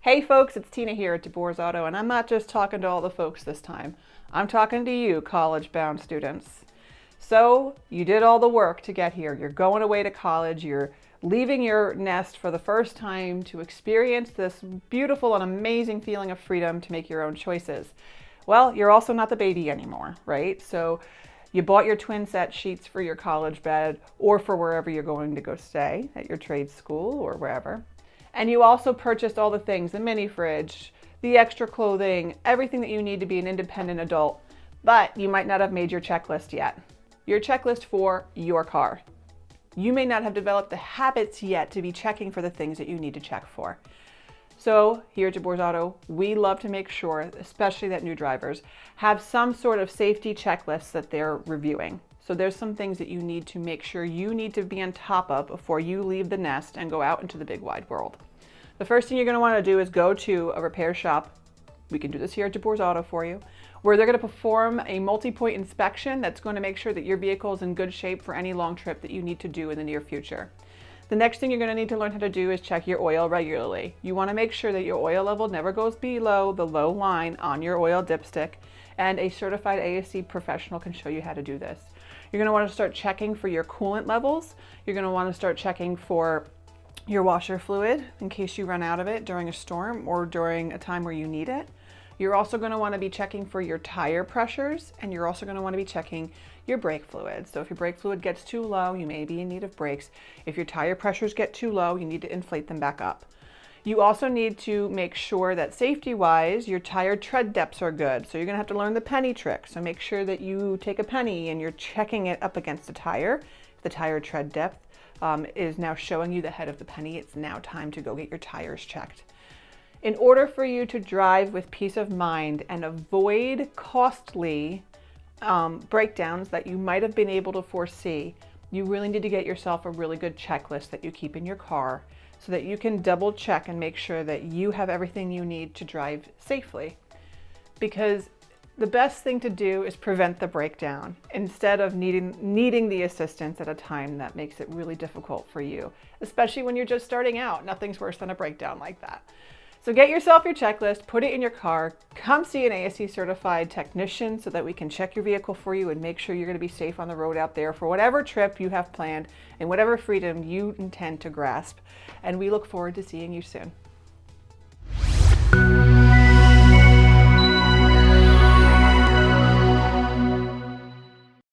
Hey folks, it's Tina here at DeBoer's Auto, and I'm not just talking to all the folks this time. I'm talking to you, college-bound students. So you did all the work to get here. You're going away to college. You're leaving your nest for the first time to experience this beautiful and amazing feeling of freedom to make your own choices. Well, you're also not the baby anymore, right? So you bought your twin set sheets for your college bed or for wherever you're going to go stay, at your trade school or wherever. And you also purchased all the things, the mini fridge, the extra clothing, everything that you need to be an independent adult, but you might not have made your checklist yet. Your checklist for your car. You may not have developed the habits yet to be checking for the things that you need to check for. So here at DeBoer's Auto, we love to make sure, especially that new drivers, have some sort of safety checklist that they're reviewing. So there's some things that you need to make sure you need to be on top of before you leave the nest and go out into the big wide world. The first thing you're going to want to do is go to a repair shop. We can do this here at DeBoer's Auto for you, where they're going to perform a multi-point inspection that's going to make sure that your vehicle is in good shape for any long trip that you need to do in the near future. The next thing you're going to need to learn how to do is check your oil regularly. You want to make sure that your oil level never goes below the low line on your oil dipstick, and a certified ASE professional can show you how to do this. You're going to want to start checking for your coolant levels. You're going to want to start checking for your washer fluid in case you run out of it during a storm or during a time where you need it. You're also going to want to be checking for your tire pressures, and you're also going to want to be checking your brake fluid. So if your brake fluid gets too low, you may be in need of brakes. If your tire pressures get too low, you need to inflate them back up. You also need to make sure that safety-wise, your tire tread depths are good. So you're going to have to learn the penny trick. So make sure that you take a penny and you're checking it up against the tire. If the tire tread depth is now showing you the head of the penny, it's now time to go get your tires checked. In order for you to drive with peace of mind and avoid costly breakdowns that you might have been able to foresee, you really need to get yourself a really good checklist that you keep in your car so that you can double check and make sure that you have everything you need to drive safely. Because the best thing to do is prevent the breakdown instead of needing the assistance at a time that makes it really difficult for you, especially when you're just starting out. Nothing's worse than a breakdown like that. So get yourself your checklist, put it in your car, come see an ASE certified technician so that we can check your vehicle for you and make sure you're going to be safe on the road out there for whatever trip you have planned and whatever freedom you intend to grasp. And we look forward to seeing you soon.